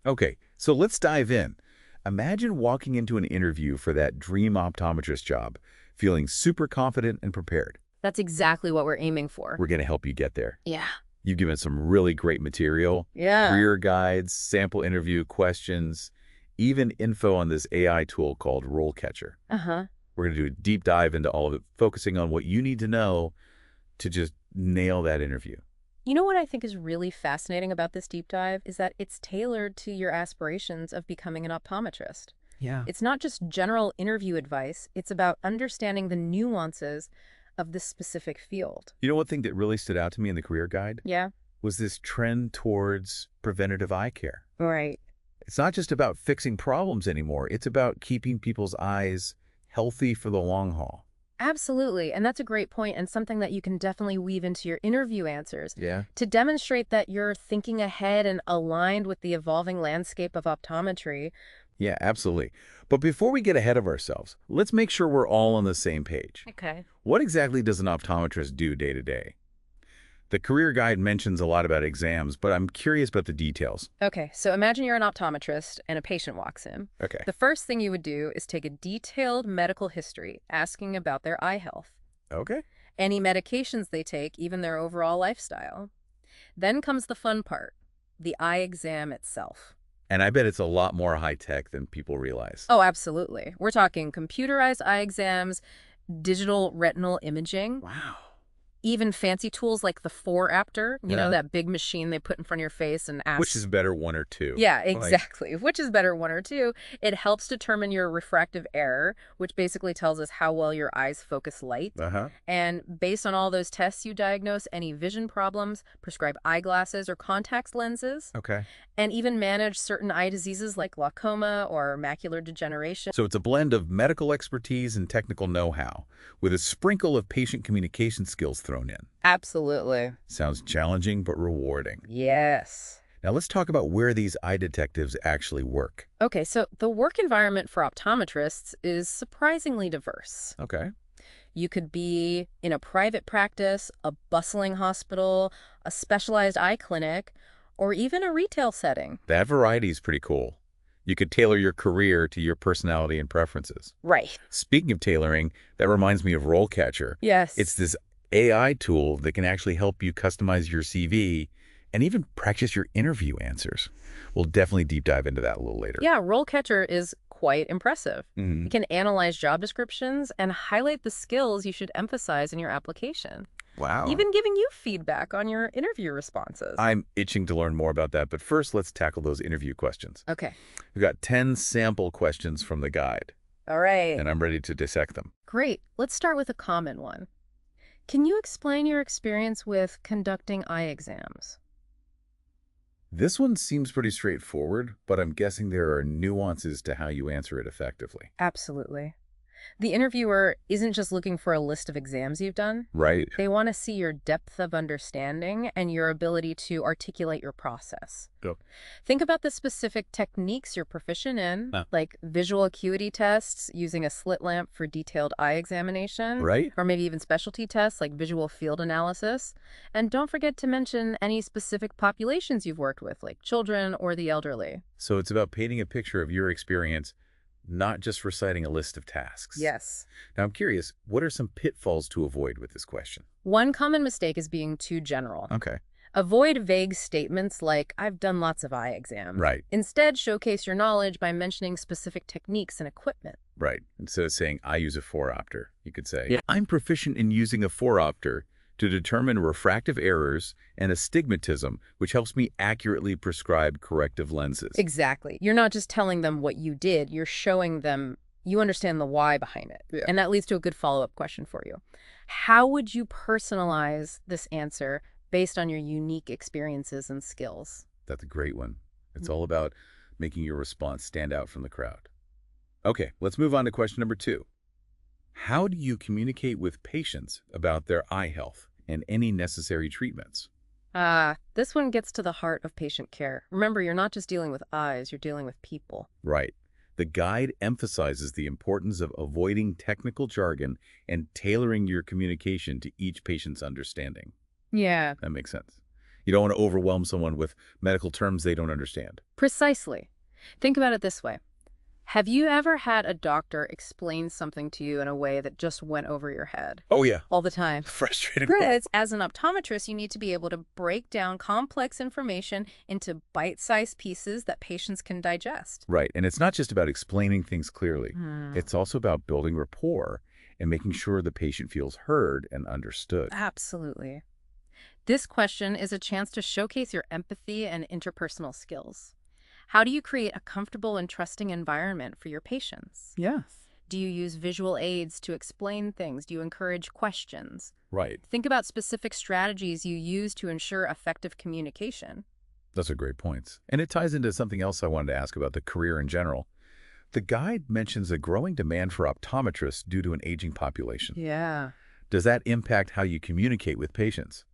Okay, so let's dive in. Imagine walking into an interview for that dream optometrist job, feeling super confident and prepared. That's exactly what we're aiming for. We're going to help you get there. Yeah. You've given some really great material, Yeah. career guides, sample interview questions, even info on this AI tool called RoleCatcher. Uh-huh. We're going to do a deep dive into all of it, focusing on what you need to know to just nail that interview. You know what I think is really fascinating about this deep dive is that it's tailored to your aspirations of becoming an optometrist. Yeah. It's not just general interview advice, it's about understanding the nuances of this specific field. You know, one thing that really stood out to me in the career guide Yeah? was this trend towards preventative eye care. Right. It's not just about fixing problems anymore. It's about keeping people's eyes healthy for the long haul. Absolutely. And that's a great point and something that you can definitely weave into your interview answers Yeah. to demonstrate that you're thinking ahead and aligned with the evolving landscape of optometry. Yeah, absolutely. But before we get ahead of ourselves, let's make sure we're all on the same page. Okay. What exactly does an optometrist do day to day? The career guide mentions a lot about exams, but I'm curious about the details. Okay, so imagine you're an optometrist and a patient walks in. Okay. The first thing you would do is take a detailed medical history, asking about their eye health, Okay. any medications they take, even their overall lifestyle. Then comes the fun part, the eye exam itself. And I bet it's a lot more high-tech than people realize. Oh, absolutely. We're talking computerized eye exams, digital retinal imaging, Wow. even fancy tools like the Foraptor, Yeah. that big machine they put in front of your face and Which ask. is better, one or two? Yeah, Like, exactly. Which is better, one or two. It helps determine your refractive error, which basically tells us how well your eyes focus light. uh-huh. And based on all those tests, you diagnose any vision problems, prescribe eyeglasses or contact lenses, Okay. and even manage certain eye diseases like glaucoma or macular degeneration. So it's a blend of medical expertise and technical know-how, with a sprinkle of patient communication skills thrown in. Absolutely. Sounds challenging but rewarding. Yes. Now let's talk about where these eye detectives actually work. Okay, so the work environment for optometrists is surprisingly diverse. Okay. You could be in a private practice, a bustling hospital, a specialized eye clinic, or even a retail setting. That variety is pretty cool. You could tailor your career to your personality and preferences. Right. Speaking of tailoring, that reminds me of RoleCatcher. Yes. It's this AI tool that can actually help you customize your CV and even practice your interview answers. We'll definitely deep dive into that a little later. Yeah, RoleCatcher is quite impressive. Mhm. It can analyze job descriptions and highlight the skills you should emphasize in your application, Wow. even giving you feedback on your interview responses. I'm itching to learn more about that, but first let's tackle those interview questions. Okay. We've got 10 sample questions from the guide, All right. and I'm ready to dissect them. Great. Let's start with a common one. Can you explain your experience with conducting eye exams? This one seems pretty straightforward, but I'm guessing there are nuances to how you answer it effectively. Absolutely. The interviewer isn't just looking for a list of exams you've done. Right. They want to see your depth of understanding and your ability to articulate your process. Yep. Think about the specific techniques you're proficient in, Ah. like visual acuity tests, using a slit lamp for detailed eye examination, Right? or maybe even specialty tests like visual field analysis. And don't forget to mention any specific populations you've worked with, like children or the elderly. So it's about painting a picture of your experience, not just reciting a list of tasks. Yes. Now, I'm curious, what are some pitfalls to avoid with this question? One common mistake is being too general. Okay. Avoid vague statements like, I've done lots of eye exams. Right. Instead, showcase your knowledge by mentioning specific techniques and equipment. Right. Instead of saying, I use a foropter, you could say, Yeah. I'm proficient in using a foropter to determine refractive errors and astigmatism, which helps me accurately prescribe corrective lenses. Exactly. You're not just telling them what you did, you're showing them you understand the why behind it. Yeah. And that leads to a good follow-up question for you. How would you personalize this answer based on your unique experiences and skills? That's a great one. It's all about making your response stand out from the crowd. Okay, let's move on to question number 2. How do you communicate with patients about their eye health and any necessary treatments? This one gets to the heart of patient care. Remember, you're not just dealing with eyes, you're dealing with people. Right. The guide emphasizes the importance of avoiding technical jargon and tailoring your communication to each patient's understanding. Yeah. That makes sense. You don't want to overwhelm someone with medical terms they don't understand. Precisely. Think about it this way. Have you ever had a doctor explain something to you in a way that just went over your head? Oh, yeah. All the time. Frustrating. Right. As an optometrist, you need to be able to break down complex information into bite-sized pieces that patients can digest. Right. And it's not just about explaining things clearly. It's also about building rapport and making sure the patient feels heard and understood. Absolutely. This question is a chance to showcase your empathy and interpersonal skills. How do you create a comfortable and trusting environment for your patients? Yes. Do you use visual aids to explain things? Do you encourage questions? Right. Think about specific strategies you use to ensure effective communication. Those are great points. And it ties into something else I wanted to ask about the career in general. The guide mentions a growing demand for optometrists due to an aging population. Yeah. Does that impact how you communicate with patients,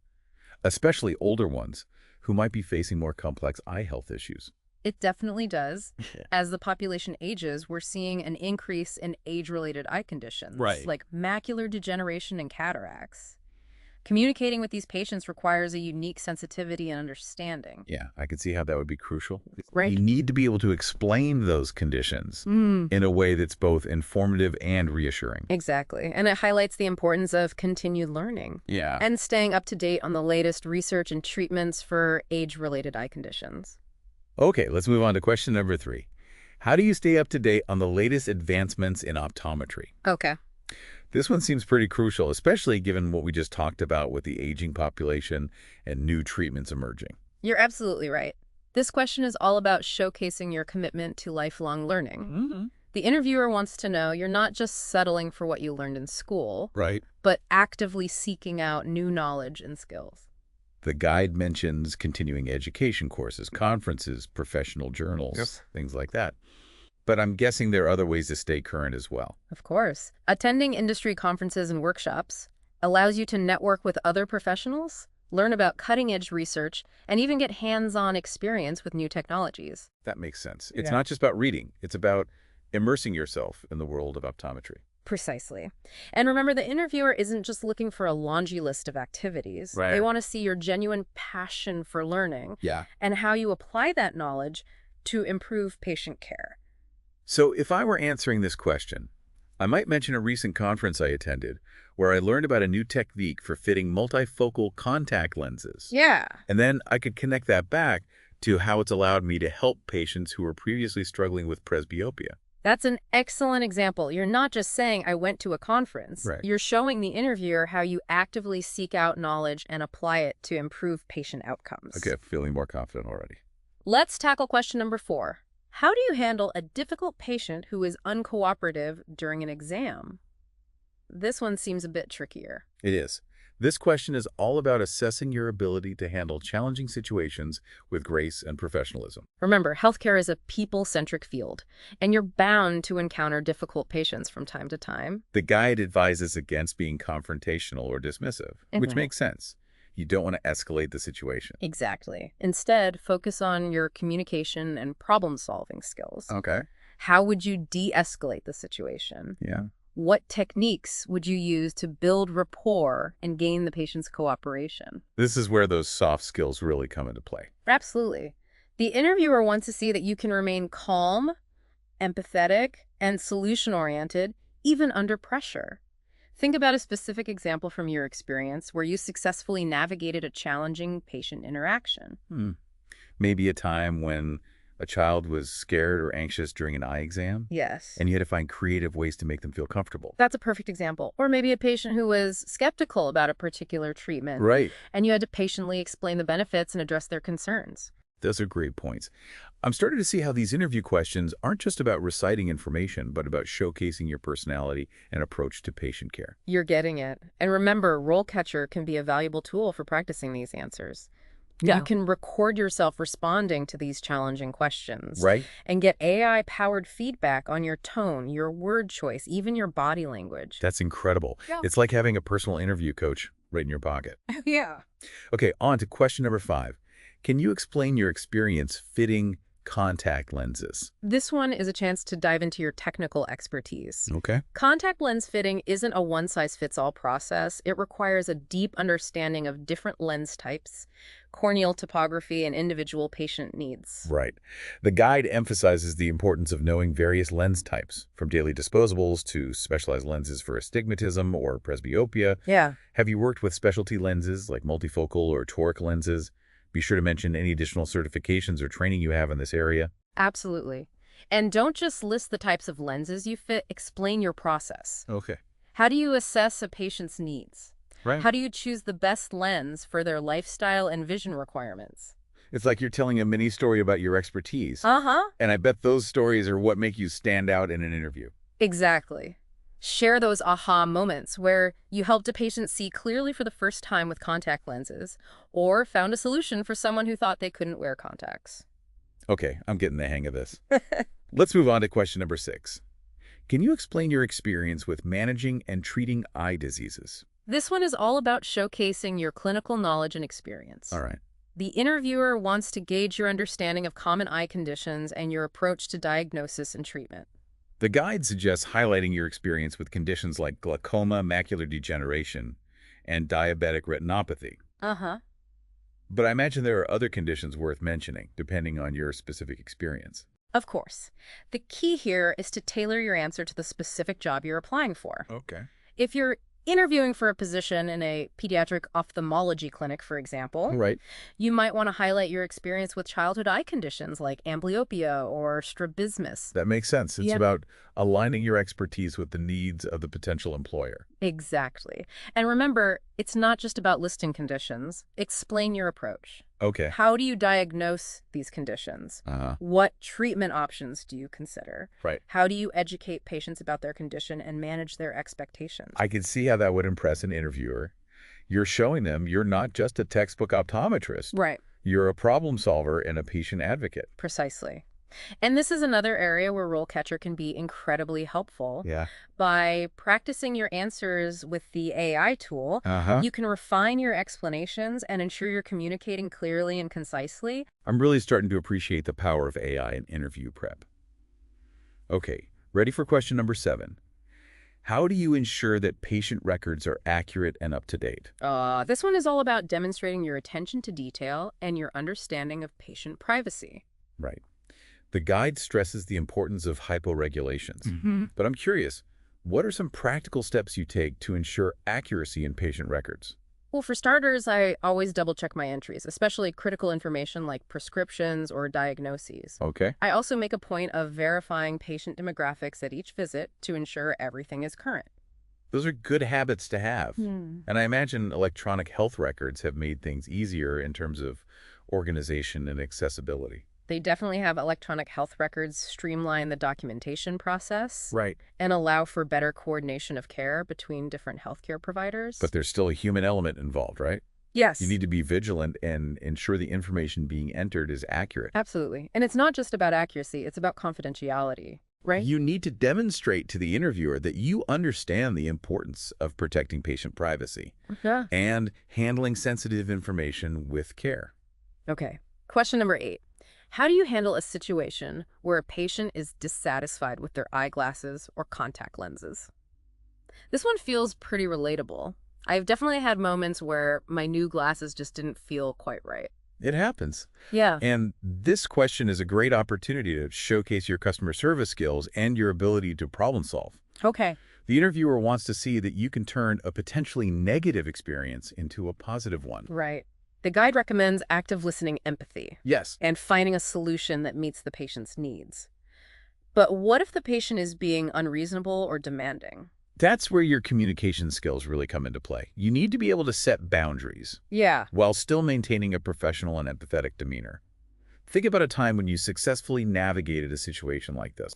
especially older ones who might be facing more complex eye health issues? It definitely does. As the population ages, we're seeing an increase in age-related eye conditions, like macular degeneration and cataracts. Communicating with these patients requires a unique sensitivity and understanding. Yeah, I can see how that would be crucial. Right. You need to be able to explain those conditions in a way that's both informative and reassuring. Exactly. And it highlights the importance of continued learning. Yeah. And staying up to date on the latest research and treatments for age-related eye conditions. Okay, let's move on to question number 3. How do you stay up to date on the latest advancements in optometry? Okay. This one seems pretty crucial, especially given what we just talked about with the aging population and new treatments emerging. You're absolutely right. This question is all about showcasing your commitment to lifelong learning. The interviewer wants to know you're not just settling for what you learned in school, Right. but actively seeking out new knowledge and skills. The guide mentions continuing education courses, conferences, professional journals, things like that. But I'm guessing there are other ways to stay current as well. Of course. Attending industry conferences and workshops allows you to network with other professionals, learn about cutting-edge research, and even get hands-on experience with new technologies. That makes sense. It's not just about reading. It's about immersing yourself in the world of optometry. Precisely. And remember, the interviewer isn't just looking for a laundry list of activities. Right. They want to see your genuine passion for learning Yeah. and how you apply that knowledge to improve patient care. So if I were answering this question, I might mention a recent conference I attended where I learned about a new technique for fitting multifocal contact lenses. Yeah. And then I could connect that back to how it's allowed me to help patients who were previously struggling with presbyopia. That's an excellent example. You're not just saying, I went to a conference. Right. You're showing the interviewer how you actively seek out knowledge and apply it to improve patient outcomes. Okay, feeling more confident already. Let's tackle question number 4. How do you handle a difficult patient who is uncooperative during an exam? This one seems a bit trickier. It is. This question is all about assessing your ability to handle challenging situations with grace and professionalism. Remember, healthcare is a people-centric field, and you're bound to encounter difficult patients from time to time. The guide advises against being confrontational or dismissive, which makes sense. You don't want to escalate the situation. Exactly. Instead, focus on your communication and problem-solving skills. Okay. How would you de-escalate the situation? Yeah. What techniques would you use to build rapport and gain the patient's cooperation? This is where those soft skills really come into play. Absolutely. The interviewer wants to see that you can remain calm, empathetic, and solution-oriented, even under pressure. Think about a specific example from your experience where you successfully navigated a challenging patient interaction. Maybe a time when a child was scared or anxious during an eye exam, Yes. and you had to find creative ways to make them feel comfortable. That's a perfect example. Or maybe a patient who was skeptical about a particular treatment. Right. And you had to patiently explain the benefits and address their concerns. Those are great points. I'm starting to see how these interview questions aren't just about reciting information, but about showcasing your personality and approach to patient care. You're getting it. And remember, RoleCatcher can be a valuable tool for practicing these answers. Yeah. You can record yourself responding to these challenging questions. Right? And get AI-powered feedback on your tone, your word choice, even your body language. That's incredible. Yeah. It's like having a personal interview coach right in your pocket. Yeah. Okay, on to question number 5. Can you explain your experience fitting contact lenses? This one is a chance to dive into your technical expertise. Okay. Contact lens fitting isn't a one-size-fits-all process. It requires a deep understanding of different lens types, corneal topography, and individual patient needs. Right. The guide emphasizes the importance of knowing various lens types, from daily disposables to specialized lenses for astigmatism or presbyopia. Yeah. Have you worked with specialty lenses like multifocal or toric lenses? Be sure to mention any additional certifications or training you have in this area. Absolutely. And don't just list the types of lenses you fit, explain your process. Okay. How do you assess a patient's needs? Right. How do you choose the best lens for their lifestyle and vision requirements? It's like you're telling a mini story about your expertise. Uh-huh. And I bet those stories are what make you stand out in an interview. Exactly. Share those aha moments where you helped a patient see clearly for the first time with contact lenses, or found a solution for someone who thought they couldn't wear contacts. Okay, I'm getting the hang of this. Let's move on to question number 6. Can you explain your experience with managing and treating eye diseases? This one is all about showcasing your clinical knowledge and experience. All right. The interviewer wants to gauge your understanding of common eye conditions and your approach to diagnosis and treatment. The guide suggests highlighting your experience with conditions like glaucoma, macular degeneration, and diabetic retinopathy. Uh-huh. But I imagine there are other conditions worth mentioning, depending on your specific experience. Of course. The key here is to tailor your answer to the specific job you're applying for. Okay. If you're interviewing for a position in a pediatric ophthalmology clinic, for example, Right. you might want to highlight your experience with childhood eye conditions like amblyopia or strabismus. That makes sense. It's Yep. about aligning your expertise with the needs of the potential employer. Exactly. And remember, it's not just about listing conditions. Explain your approach. Okay. How do you diagnose these conditions? Uh-huh. What treatment options do you consider? Right. How do you educate patients about their condition and manage their expectations? I can see how that would impress an interviewer. You're showing them you're not just a textbook optometrist. Right. You're a problem solver and a patient advocate. Precisely. And this is another area where RoleCatcher can be incredibly helpful. Yeah. By practicing your answers with the AI tool, Uh-huh. you can refine your explanations and ensure you're communicating clearly and concisely. I'm really starting to appreciate the power of AI in interview prep. Okay, ready for question number 7. How do you ensure that patient records are accurate and up to date? This one is all about demonstrating your attention to detail and your understanding of patient privacy. Right. The guide stresses the importance of hyporegulations. But I'm curious, what are some practical steps you take to ensure accuracy in patient records? Well, for starters, I always double-check my entries, especially critical information like prescriptions or diagnoses. Okay. I also make a point of verifying patient demographics at each visit to ensure everything is current. Those are good habits to have. And I imagine electronic health records have made things easier in terms of organization and accessibility. They definitely have electronic health records streamline the documentation process Right. and allow for better coordination of care between different healthcare providers. But there's still a human element involved, right? Yes. You need to be vigilant and ensure the information being entered is accurate. Absolutely. And it's not just about accuracy, it's about confidentiality, right? You need to demonstrate to the interviewer that you understand the importance of protecting patient privacy Yeah. and handling sensitive information with care. Okay. Question number 8. How do you handle a situation where a patient is dissatisfied with their eyeglasses or contact lenses? This one feels pretty relatable. I've definitely had moments where my new glasses just didn't feel quite right. It happens. Yeah. And this question is a great opportunity to showcase your customer service skills and your ability to problem solve. Okay. The interviewer wants to see that you can turn a potentially negative experience into a positive one. Right. The guide recommends active listening empathy Yes. and finding a solution that meets the patient's needs. But what if the patient is being unreasonable or demanding? That's where your communication skills really come into play. You need to be able to set boundaries Yeah. while still maintaining a professional and empathetic demeanor. Think about a time when you successfully navigated a situation like this.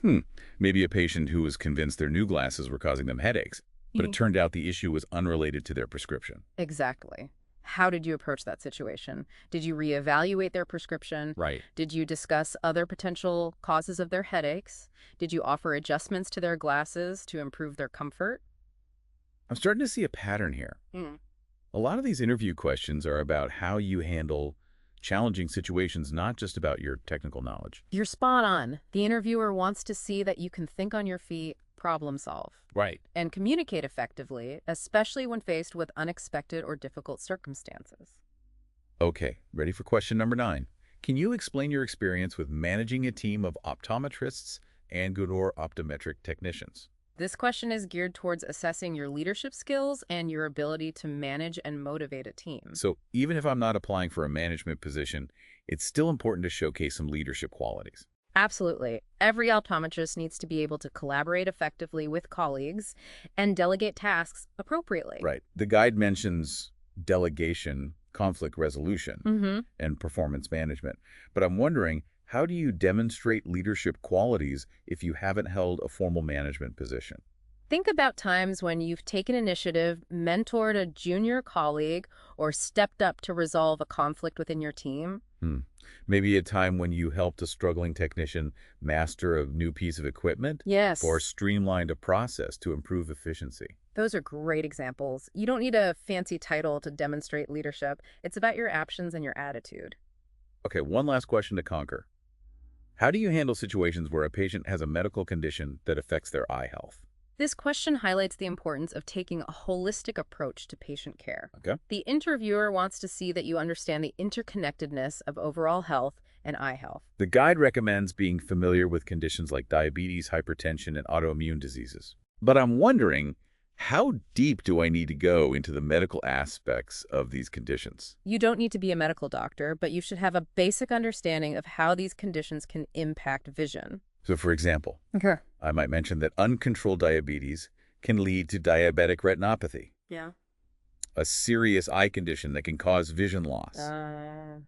Maybe a patient who was convinced their new glasses were causing them headaches, but it turned out the issue was unrelated to their prescription. Exactly. How did you approach that situation? Did you reevaluate their prescription? Right. Did you discuss other potential causes of their headaches? Did you offer adjustments to their glasses to improve their comfort? I'm starting to see a pattern here. A lot of these interview questions are about how you handle challenging situations, not just about your technical knowledge. You're spot on. The interviewer wants to see that you can think on your feet, problem solve, Right. and communicate effectively, especially when faced with unexpected or difficult circumstances. Okay, ready for question number 9. Can you explain your experience with managing a team of optometrists and/or optometric technicians? This question is geared towards assessing your leadership skills and your ability to manage and motivate a team. So even if I'm not applying for a management position, it's still important to showcase some leadership qualities. Absolutely. Every optometrist needs to be able to collaborate effectively with colleagues and delegate tasks appropriately. Right. The guide mentions delegation, conflict resolution, and performance management. But I'm wondering, how do you demonstrate leadership qualities if you haven't held a formal management position? Think about times when you've taken initiative, mentored a junior colleague, or stepped up to resolve a conflict within your team. Maybe a time when you helped a struggling technician master a new piece of equipment Yes. or streamlined a process to improve efficiency. Those are great examples. You don't need a fancy title to demonstrate leadership. It's about your actions and your attitude. Okay, one last question to conquer. How do you handle situations where a patient has a medical condition that affects their eye health? This question highlights the importance of taking a holistic approach to patient care. Okay. The interviewer wants to see that you understand the interconnectedness of overall health and eye health. The guide recommends being familiar with conditions like diabetes, hypertension, and autoimmune diseases. But I'm wondering, how deep do I need to go into the medical aspects of these conditions? You don't need to be a medical doctor, but you should have a basic understanding of how these conditions can impact vision. So, for example, Okay. I might mention that uncontrolled diabetes can lead to diabetic retinopathy, Yeah. a serious eye condition that can cause vision loss. Uh,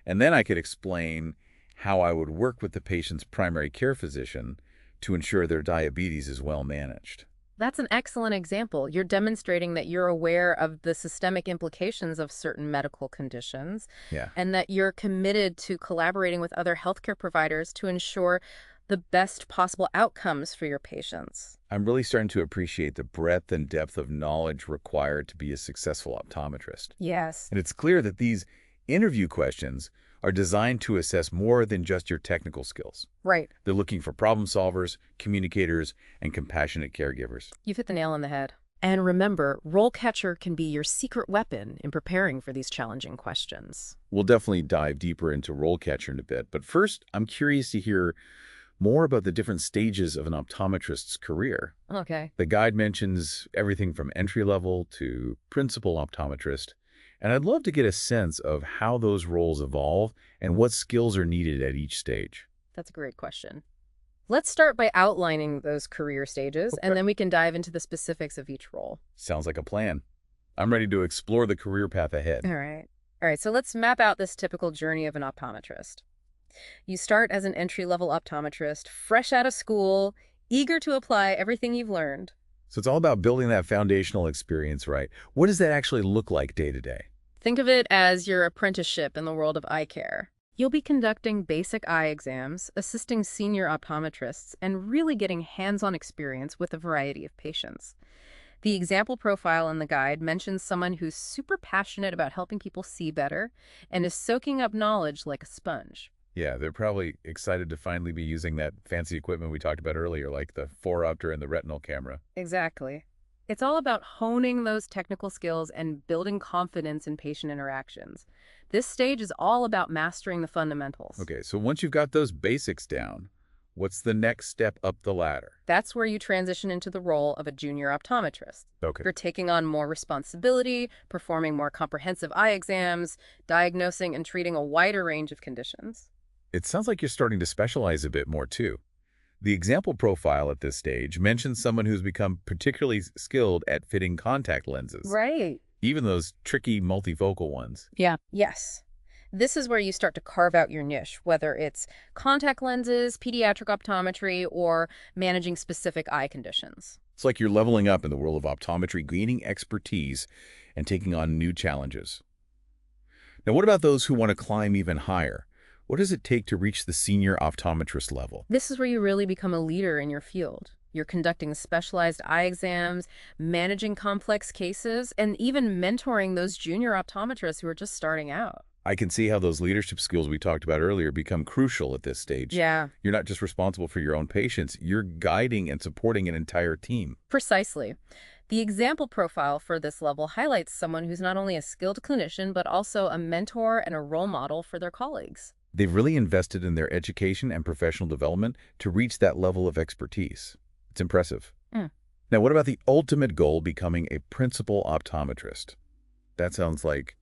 And then I could explain how I would work with the patient's primary care physician to ensure their diabetes is well managed. That's an excellent example. You're demonstrating that you're aware of the systemic implications of certain medical conditions Yeah. and that you're committed to collaborating with other healthcare providers to ensure the best possible outcomes for your patients. I'm really starting to appreciate the breadth and depth of knowledge required to be a successful optometrist. Yes. And it's clear that these interview questions are designed to assess more than just your technical skills. Right. They're looking for problem solvers, communicators, and compassionate caregivers. You've hit the nail on the head. And remember, RoleCatcher can be your secret weapon in preparing for these challenging questions. We'll definitely dive deeper into RoleCatcher in a bit, but first, I'm curious to hear more about the different stages of an optometrist's career. Okay. The guide mentions everything from entry-level to principal optometrist, and I'd love to get a sense of how those roles evolve and what skills are needed at each stage. That's a great question. Let's start by outlining those career stages, Okay. and then we can dive into the specifics of each role. Sounds like a plan. I'm ready to explore the career path ahead. All right, so let's map out this typical journey of an optometrist. You start as an entry-level optometrist, fresh out of school, eager to apply everything you've learned. So it's all about building that foundational experience, right? What does that actually look like day to day? Think of it as your apprenticeship in the world of eye care. You'll be conducting basic eye exams, assisting senior optometrists, and really getting hands-on experience with a variety of patients. The example profile in the guide mentions someone who's super passionate about helping people see better and is soaking up knowledge like a sponge. Yeah, they're probably excited to finally be using that fancy equipment we talked about earlier, like the 4-opter and the retinal camera. Exactly. It's all about honing those technical skills and building confidence in patient interactions. This stage is all about mastering the fundamentals. Okay, so once you've got those basics down, what's the next step up the ladder? That's where you transition into the role of a junior optometrist. Okay. You're taking on more responsibility, performing more comprehensive eye exams, diagnosing and treating a wider range of conditions. It sounds like you're starting to specialize a bit more, too. The example profile at this stage mentions someone who's become particularly skilled at fitting contact lenses, Right. even those tricky multifocal ones. Yeah. Yes. This is where you start to carve out your niche, whether it's contact lenses, pediatric optometry, or managing specific eye conditions. It's like you're leveling up in the world of optometry, gaining expertise and taking on new challenges. Now, what about those who want to climb even higher? What does it take to reach the senior optometrist level? This is where you really become a leader in your field. You're conducting specialized eye exams, managing complex cases, and even mentoring those junior optometrists who are just starting out. I can see how those leadership skills we talked about earlier become crucial at this stage. Yeah, You're not just responsible for your own patients, you're guiding and supporting an entire team. precisely. The example profile for this level highlights someone who's not only a skilled clinician, but also a mentor and a role model for their colleagues. They've really invested in their education and professional development to reach that level of expertise. It's impressive. Mm. Now, what about the ultimate goal, becoming a principal optometrist? That sounds like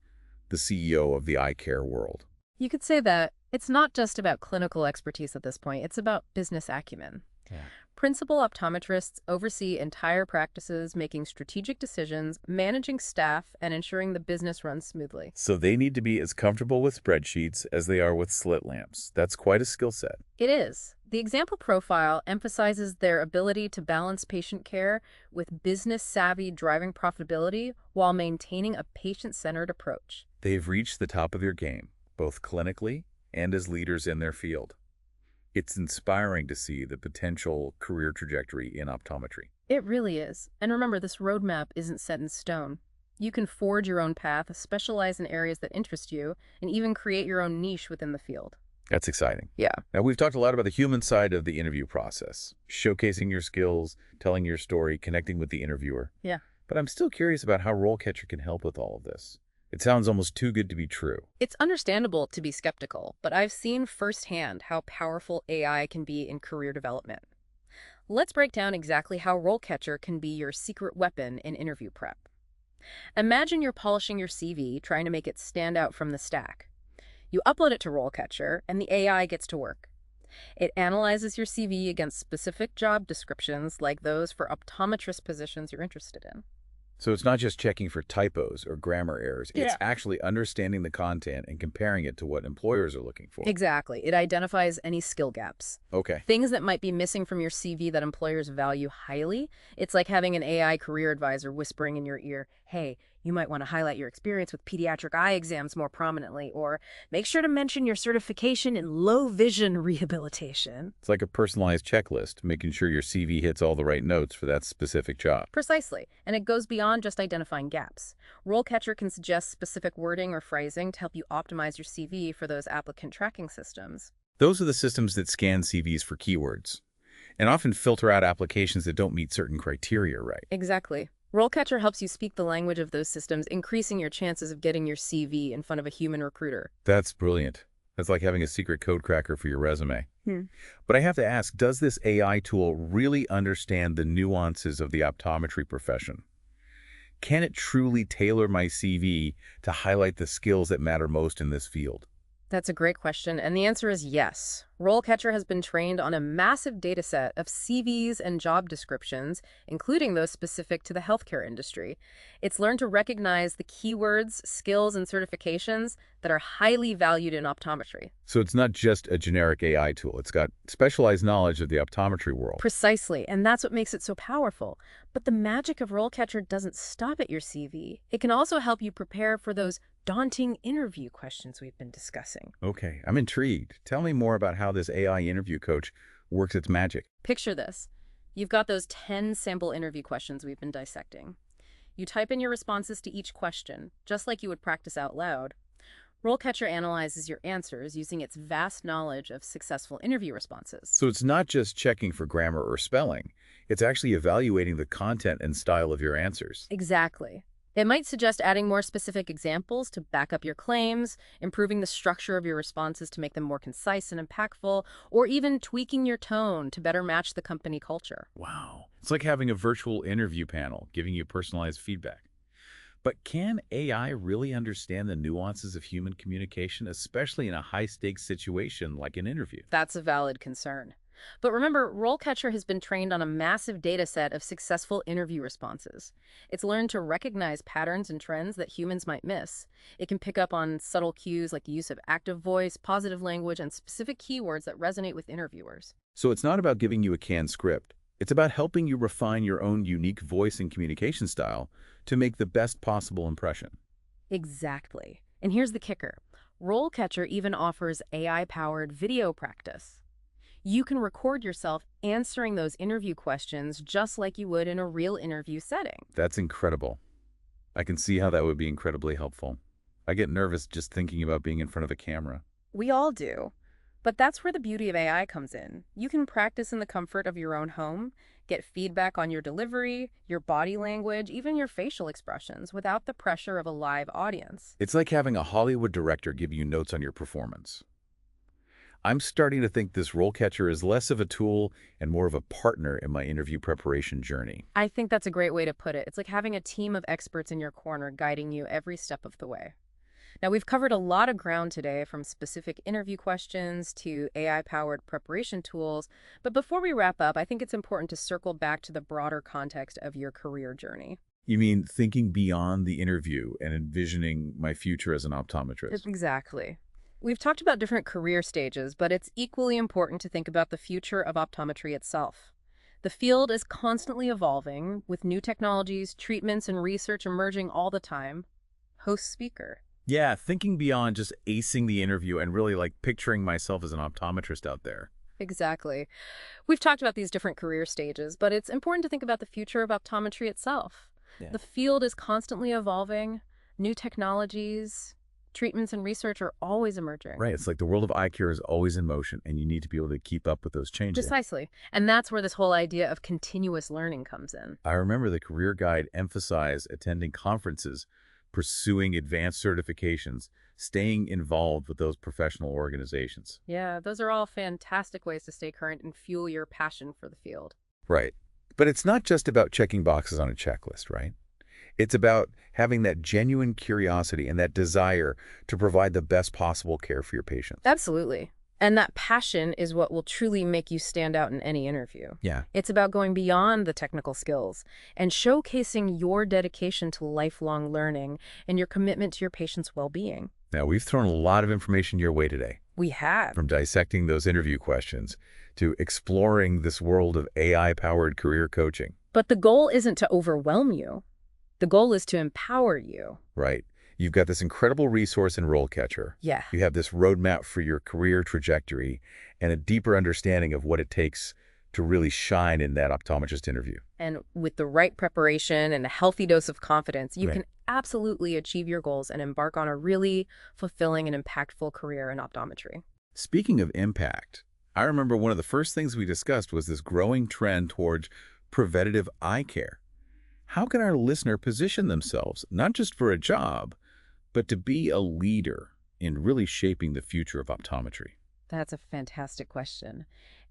the CEO of the eye care world. You could say that it's not just about clinical expertise at this point, it's about business acumen. Yeah. Principal optometrists oversee entire practices, making strategic decisions, managing staff, and ensuring the business runs smoothly. So they need to be as comfortable with spreadsheets as they are with slit lamps. That's quite a skill set. It is. The example profile emphasizes their ability to balance patient care with business-savvy driving profitability while maintaining a patient-centered approach. They've reached the top of their game, both clinically and as leaders in their field. It's inspiring to see the potential career trajectory in optometry. It really is. And remember, this roadmap isn't set in stone. You can forge your own path, specialize in areas that interest you, and even create your own niche within the field. That's exciting. Yeah. Now, we've talked a lot about the human side of the interview process, showcasing your skills, telling your story, connecting with the interviewer. Yeah. But I'm still curious about how RoleCatcher can help with all of this. It sounds almost too good to be true. It's understandable to be skeptical, but I've seen firsthand how powerful AI can be in career development. Let's break down exactly how RoleCatcher can be your secret weapon in interview prep. Imagine you're polishing your CV, trying to make it stand out from the stack. You upload it to RoleCatcher, and the AI gets to work. It analyzes your CV against specific job descriptions like those for optometrist positions you're interested in. So it's not just checking for typos or grammar errors. It's Yeah. actually understanding the content and comparing it to what employers are looking for. Exactly. It identifies any skill gaps. Okay. Things that might be missing from your CV that employers value highly. It's like having an AI career advisor whispering in your ear, hey, you might want to highlight your experience with pediatric eye exams more prominently, or make sure to mention your certification in low vision rehabilitation. It's like a personalized checklist, making sure your CV hits all the right notes for that specific job. Precisely. And it goes beyond just identifying gaps. RoleCatcher can suggest specific wording or phrasing to help you optimize your CV for those applicant tracking systems. Those are the systems that scan CVs for keywords and often filter out applications that don't meet certain criteria, right? Exactly. RoleCatcher helps you speak the language of those systems, increasing your chances of getting your CV in front of a human recruiter. That's brilliant. That's like having a secret code cracker for your resume. Hmm. But I have to ask, does this AI tool really understand the nuances of the optometry profession? Can it truly tailor my CV to highlight the skills that matter most in this field? That's a great question, and the answer is yes. RoleCatcher has been trained on a massive data set of CVs and job descriptions, including those specific to the healthcare industry. It's learned to recognize the keywords, skills, and certifications that are highly valued in optometry. So it's not just a generic AI tool. It's got specialized knowledge of the optometry world. Precisely, and that's what makes it so powerful. But the magic of RoleCatcher doesn't stop at your CV. It can also help you prepare for those daunting interview questions we've been discussing. Okay, I'm intrigued. Tell me more about how this AI interview coach works its magic. Picture this. You've got those 10 sample interview questions we've been dissecting. You type in your responses to each question, just like you would practice out loud. RoleCatcher analyzes your answers using its vast knowledge of successful interview responses. So it's not just checking for grammar or spelling. It's actually evaluating the content and style of your answers. Exactly. It might suggest adding more specific examples to back up your claims, improving the structure of your responses to make them more concise and impactful, or even tweaking your tone to better match the company culture. Wow. It's like having a virtual interview panel giving you personalized feedback. But can AI really understand the nuances of human communication, especially in a high-stakes situation like an interview? That's a valid concern. But remember, RoleCatcher has been trained on a massive data set of successful interview responses. It's learned to recognize patterns and trends that humans might miss. It can pick up on subtle cues like the use of active voice, positive language, and specific keywords that resonate with interviewers. So it's not about giving you a canned script. It's about helping you refine your own unique voice and communication style to make the best possible impression. Exactly. And here's the kicker. RoleCatcher even offers AI-powered video practice. You can record yourself answering those interview questions just like you would in a real interview setting. That's incredible. I can see how that would be incredibly helpful. I get nervous just thinking about being in front of a camera. We all do. But that's where the beauty of AI comes in. You can practice in the comfort of your own home, get feedback on your delivery, your body language, even your facial expressions without the pressure of a live audience. It's like having a Hollywood director give you notes on your performance. I'm starting to think this RoleCatcher is less of a tool and more of a partner in my interview preparation journey. I think that's a great way to put it. It's like having a team of experts in your corner guiding you every step of the way. Now, we've covered a lot of ground today, from specific interview questions to AI-powered preparation tools. But before we wrap up, I think it's important to circle back to the broader context of your career journey. You mean thinking beyond the interview and envisioning my future as an optometrist? Exactly. We've talked about different career stages, but it's equally important to think about the future of optometry itself. The field is constantly evolving, with new technologies, treatments, and research emerging all the time. Host speaker. Yeah, thinking beyond just acing the interview and really like picturing myself as an optometrist out there. Exactly. We've talked about these different career stages, but it's important to think about the future of optometry itself. Yeah. The field is constantly evolving. New technologies, treatments, and research are always emerging. Right, it's like the world of eye care is always in motion, and you need to be able to keep up with those changes. Precisely. And that's where this whole idea of continuous learning comes in. I remember the career guide emphasized attending conferences, pursuing advanced certifications, staying involved with those professional organizations. Yeah, those are all fantastic ways to stay current and fuel your passion for the field. Right. But it's not just about checking boxes on a checklist, right? It's about having that genuine curiosity and that desire to provide the best possible care for your patients. Absolutely. And that passion is what will truly make you stand out in any interview. Yeah. It's about going beyond the technical skills and showcasing your dedication to lifelong learning and your commitment to your patients' well-being. Now, we've thrown a lot of information your way today, We have. from dissecting those interview questions to exploring this world of AI-powered career coaching. But the goal isn't to overwhelm you. The goal is to empower you. Right. You've got this incredible resource in RoleCatcher. Yeah. You have this roadmap for your career trajectory and a deeper understanding of what it takes to really shine in that optometrist interview. And with the right preparation and a healthy dose of confidence, you Right. can absolutely achieve your goals and embark on a really fulfilling and impactful career in optometry. Speaking of impact, I remember one of the first things we discussed was this growing trend towards preventative eye care. How can our listener position themselves, not just for a job, but to be a leader in really shaping the future of optometry? That's a fantastic question.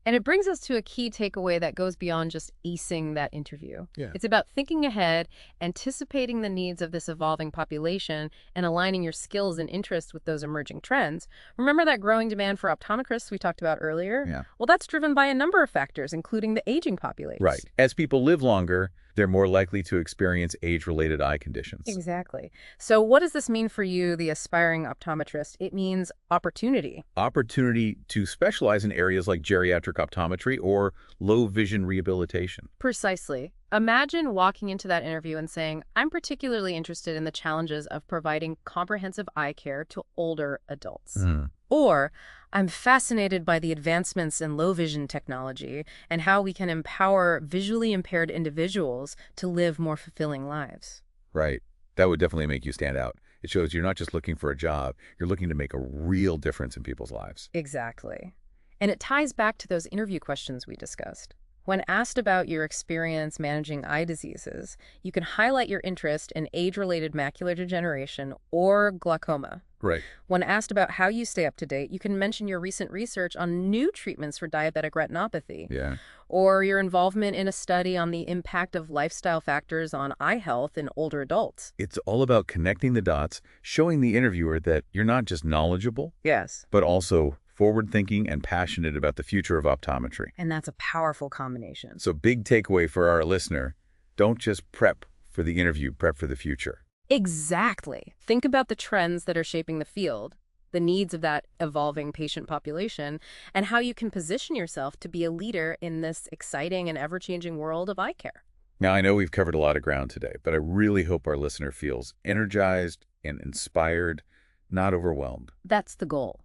And it brings us to a key takeaway that goes beyond just acing that interview. Yeah. It's about thinking ahead, anticipating the needs of this evolving population, and aligning your skills and interests with those emerging trends. Remember that growing demand for optometrists we talked about earlier? Yeah. Well, that's driven by a number of factors, including the aging population. Right. As people live longer, they're more likely to experience age-related eye conditions. Exactly. So what does this mean for you, the aspiring optometrist? It means opportunity. Opportunity to specialize in areas like geriatric optometry or low vision rehabilitation. Precisely. Imagine walking into that interview and saying, I'm particularly interested in the challenges of providing comprehensive eye care to older adults. Or, I'm fascinated by the advancements in low vision technology and how we can empower visually impaired individuals to live more fulfilling lives. Right. That would definitely make you stand out. It shows you're not just looking for a job, you're looking to make a real difference in people's lives. Exactly. And it ties back to those interview questions we discussed. When asked about your experience managing eye diseases, you can highlight your interest in age-related macular degeneration or glaucoma. Right. When asked about how you stay up to date, you can mention your recent research on new treatments for diabetic retinopathy, Yeah. or your involvement in a study on the impact of lifestyle factors on eye health in older adults. It's all about connecting the dots, showing the interviewer that you're not just knowledgeable, Yes. but also forward-thinking and passionate about the future of optometry. And that's a powerful combination. So big takeaway for our listener, don't just prep for the interview, prep for the future. Exactly. Think about the trends that are shaping the field, the needs of that evolving patient population, and how you can position yourself to be a leader in this exciting and ever-changing world of eye care. Now, I know we've covered a lot of ground today, but I really hope our listener feels energized and inspired, not overwhelmed. That's the goal.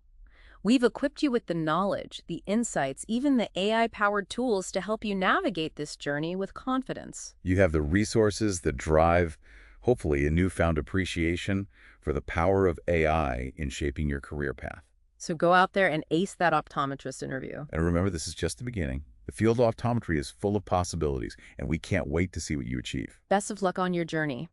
We've equipped you with the knowledge, the insights, even the AI-powered tools to help you navigate this journey with confidence. You have the resources, the drive, hopefully a newfound appreciation for the power of AI in shaping your career path. So go out there and ace that optometrist interview. And remember, this is just the beginning. The field of optometry is full of possibilities, and we can't wait to see what you achieve. Best of luck on your journey.